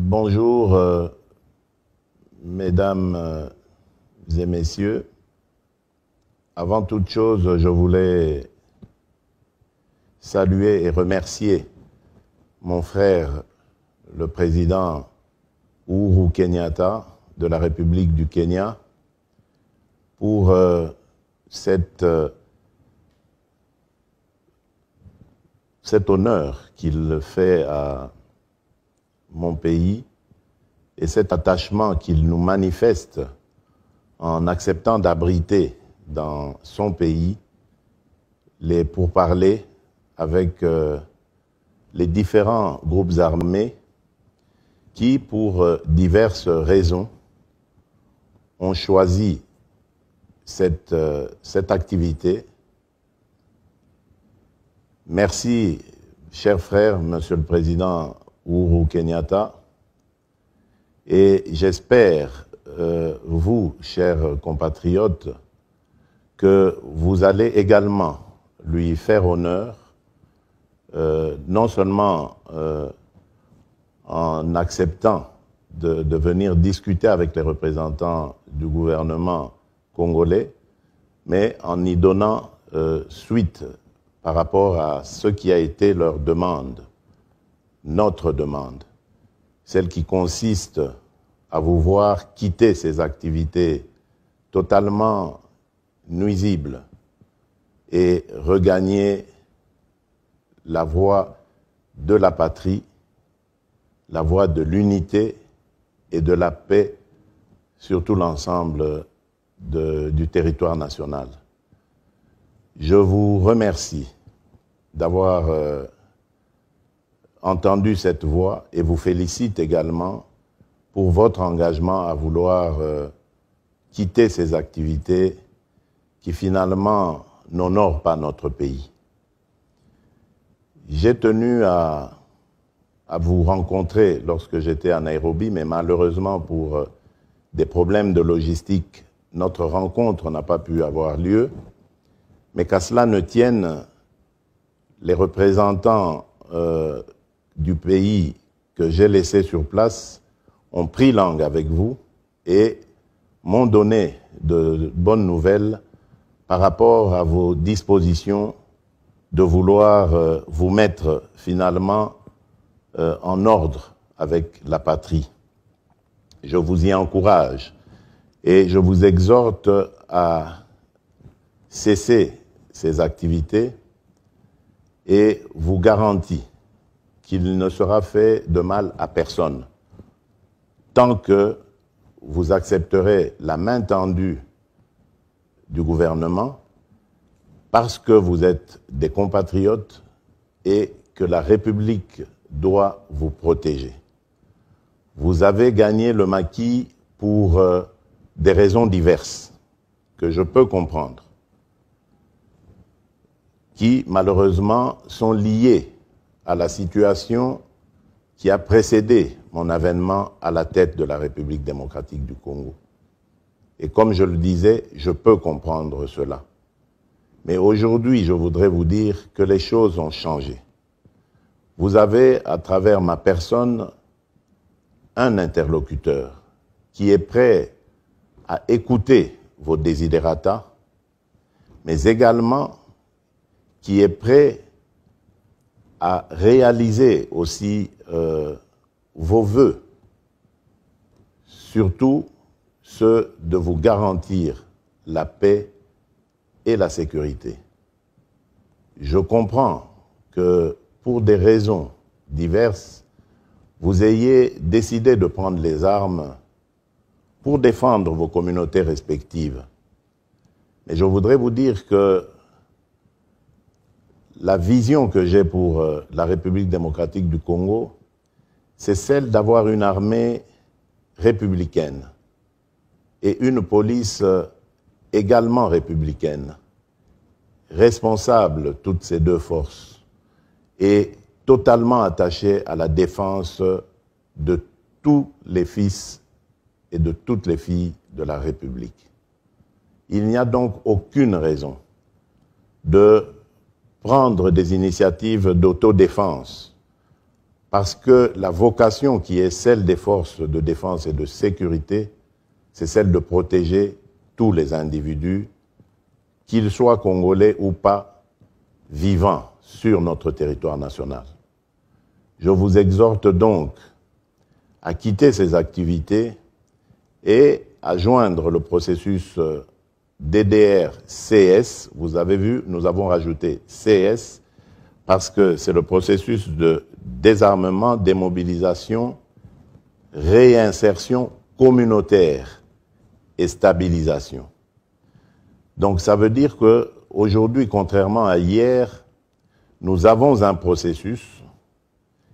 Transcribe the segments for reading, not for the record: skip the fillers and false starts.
Bonjour, mesdames et messieurs. Avant toute chose, je voulais saluer et remercier mon frère, le président Uhuru Kenyatta de la République du Kenya, pour cet honneur qu'il fait à mon pays et cet attachement qu'il nous manifeste en acceptant d'abriter dans son pays les pourparlers avec les différents groupes armés qui, pour diverses raisons, ont choisi cette activité. Merci, cher frère, Monsieur le Président Uhuru Kenyatta, et j'espère, vous, chers compatriotes, que vous allez également lui faire honneur, non seulement en acceptant de venir discuter avec les représentants du gouvernement congolais, mais en y donnant suite par rapport à ce qui a été leur demande, notre demande, celle qui consiste à vous voir quitter ces activités totalement nuisibles et regagner la voie de la patrie, la voie de l'unité et de la paix sur tout l'ensemble du territoire national. Je vous remercie d'avoir entendu cette voix et vous félicite également pour votre engagement à vouloir quitter ces activités qui finalement n'honorent pas notre pays. J'ai tenu à vous rencontrer lorsque j'étais à Nairobi, mais malheureusement pour des problèmes de logistique, notre rencontre n'a pas pu avoir lieu. Mais qu'à cela ne tienne, les représentants du pays que j'ai laissé sur place ont pris langue avec vous et m'ont donné de bonnes nouvelles par rapport à vos dispositions de vouloir vous mettre finalement en ordre avec la patrie. Je vous y encourage et je vous exhorte à cesser ces activités et vous garantis qu'il ne sera fait de mal à personne tant que vous accepterez la main tendue du gouvernement parce que vous êtes des compatriotes et que la République doit vous protéger. Vous avez gagné le maquis pour des raisons diverses que je peux comprendre, qui malheureusement sont liées à la situation qui a précédé mon avènement à la tête de la République démocratique du Congo. Et comme je le disais, je peux comprendre cela. Mais aujourd'hui, je voudrais vous dire que les choses ont changé. Vous avez, à travers ma personne, un interlocuteur qui est prêt à écouter vos desiderata, mais également qui est prêt à réaliser aussi vos vœux, surtout ceux de vous garantir la paix et la sécurité. Je comprends que pour des raisons diverses, vous ayez décidé de prendre les armes pour défendre vos communautés respectives. Mais je voudrais vous dire que la vision que j'ai pour la République démocratique du Congo, c'est celle d'avoir une armée républicaine et une police également républicaine, responsable toutes ces deux forces et totalement attachée à la défense de tous les fils et de toutes les filles de la République. Il n'y a donc aucune raison de prendre des initiatives d'autodéfense parce que la vocation qui est celle des forces de défense et de sécurité, c'est celle de protéger tous les individus, qu'ils soient congolais ou pas, vivant sur notre territoire national. Je vous exhorte donc à quitter ces activités et à joindre le processus DDR-CS. Vous avez vu, nous avons rajouté CS parce que c'est le processus de désarmement, démobilisation, réinsertion communautaire et stabilisation. Donc ça veut dire qu'aujourd'hui, contrairement à hier, nous avons un processus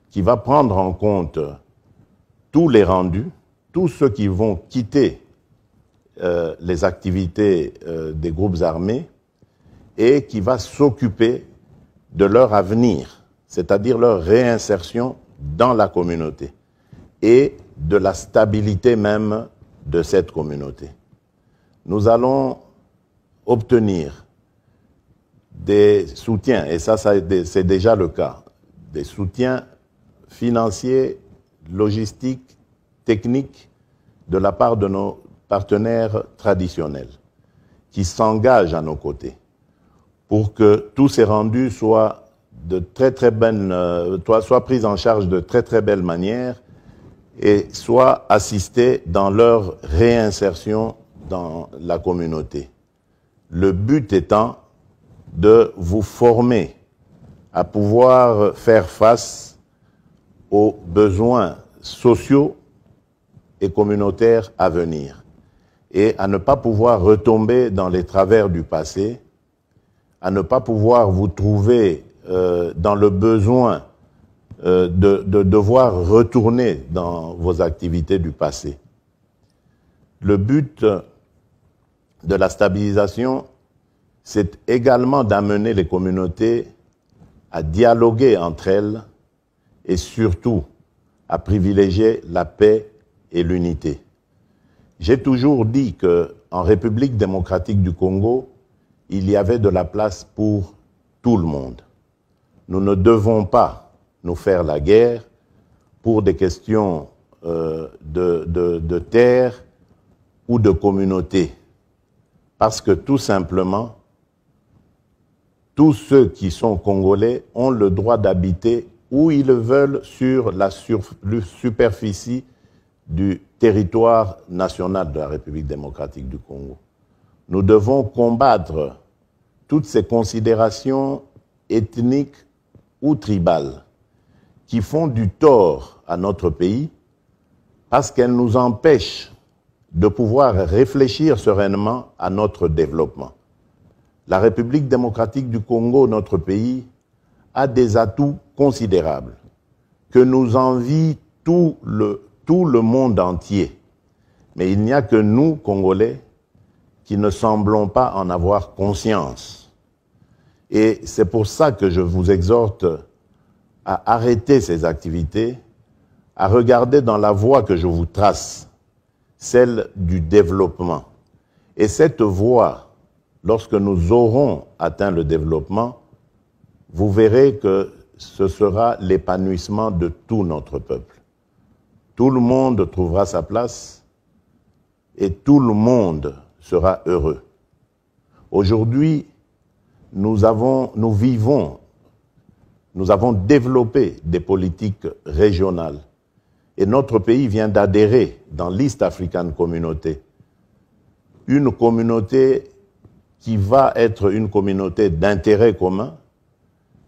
qui va prendre en compte tous les rendus, tous ceux qui vont quitter les activités des groupes armés et qui va s'occuper de leur avenir, c'est-à-dire leur réinsertion dans la communauté et de la stabilité même de cette communauté. Nous allons obtenir des soutiens, et ça c'est déjà le cas, des soutiens financiers, logistiques, techniques de la part de nos partenaires traditionnels qui s'engagent à nos côtés pour que tous ces rendus soient soient pris en charge de très belle manière et soient assistés dans leur réinsertion dans la communauté. Le but étant de vous former à pouvoir faire face aux besoins sociaux et communautaires à venir et à ne pas pouvoir retomber dans les travers du passé, à ne pas pouvoir vous trouver dans le besoin de devoir retourner dans vos activités du passé. Le but de la stabilisation, c'est également d'amener les communautés à dialoguer entre elles et surtout à privilégier la paix et l'unité. J'ai toujours dit qu'en République démocratique du Congo, il y avait de la place pour tout le monde. Nous ne devons pas nous faire la guerre pour des questions de terre ou de communauté. Parce que tout simplement, tous ceux qui sont congolais ont le droit d'habiter où ils le veulent sur la superficie du territoire national de la République démocratique du Congo. Nous devons combattre toutes ces considérations ethniques ou tribales qui font du tort à notre pays parce qu'elles nous empêchent de pouvoir réfléchir sereinement à notre développement. La République démocratique du Congo, notre pays, a des atouts considérables que nous envie tout le monde entier. Mais il n'y a que nous, Congolais, qui ne semblons pas en avoir conscience. Et c'est pour ça que je vous exhorte à arrêter ces activités, à regarder dans la voie que je vous trace, celle du développement. Et cette voie, lorsque nous aurons atteint le développement, vous verrez que ce sera l'épanouissement de tout notre peuple. Tout le monde trouvera sa place et tout le monde sera heureux. Aujourd'hui, nous avons développé des politiques régionales et notre pays vient d'adhérer dans l'East African Community, une communauté qui va être une communauté d'intérêt commun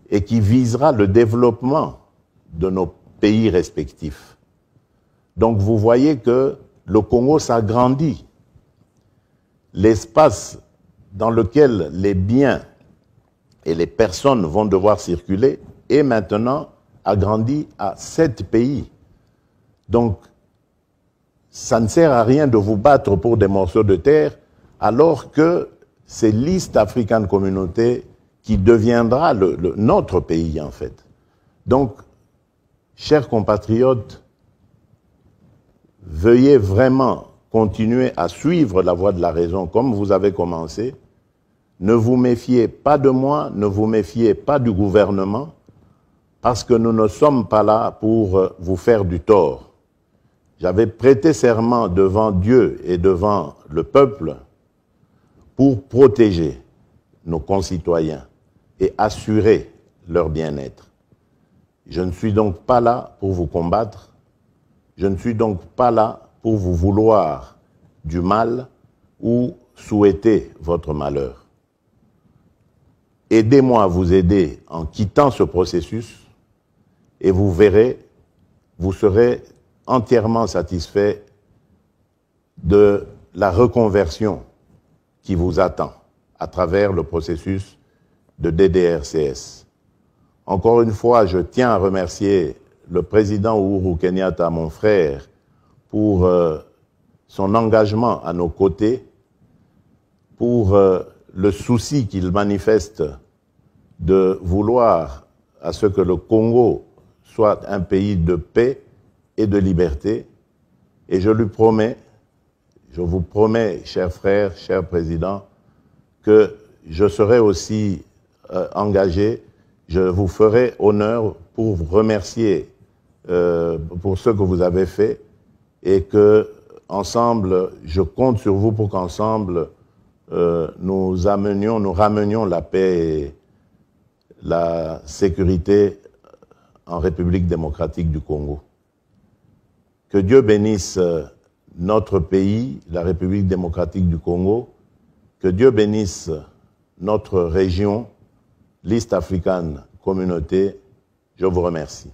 et qui visera le développement de nos pays respectifs. Donc vous voyez que le Congo s'agrandit. L'espace dans lequel les biens et les personnes vont devoir circuler est maintenant agrandi à 7 pays. Donc, ça ne sert à rien de vous battre pour des morceaux de terre alors que c'est l'East African Community qui deviendra notre pays en fait. Donc, chers compatriotes, veuillez vraiment continuer à suivre la voie de la raison comme vous avez commencé. Ne vous méfiez pas de moi, ne vous méfiez pas du gouvernement, parce que nous ne sommes pas là pour vous faire du tort. J'avais prêté serment devant Dieu et devant le peuple pour protéger nos concitoyens et assurer leur bien-être. Je ne suis donc pas là pour vous combattre, je ne suis donc pas là pour vous vouloir du mal ou souhaiter votre malheur. Aidez-moi à vous aider en quittant ce processus et vous verrez, vous serez entièrement satisfait de la reconversion qui vous attend à travers le processus de DDRCS. Encore une fois, je tiens à remercier le président Uhuru Kenyatta, mon frère, pour son engagement à nos côtés, pour le souci qu'il manifeste de vouloir à ce que le Congo soit un pays de paix et de liberté. Et je lui promets, je vous promets, chers frères, chers présidents, que je serai aussi engagé, je vous ferai honneur pour vous remercier pour ce que vous avez fait et que, ensemble, je compte sur vous pour qu'ensemble, nous ramenions la paix et la sécurité en République démocratique du Congo. Que Dieu bénisse notre pays, la République démocratique du Congo, que Dieu bénisse notre région, l'East African Communauté. Je vous remercie.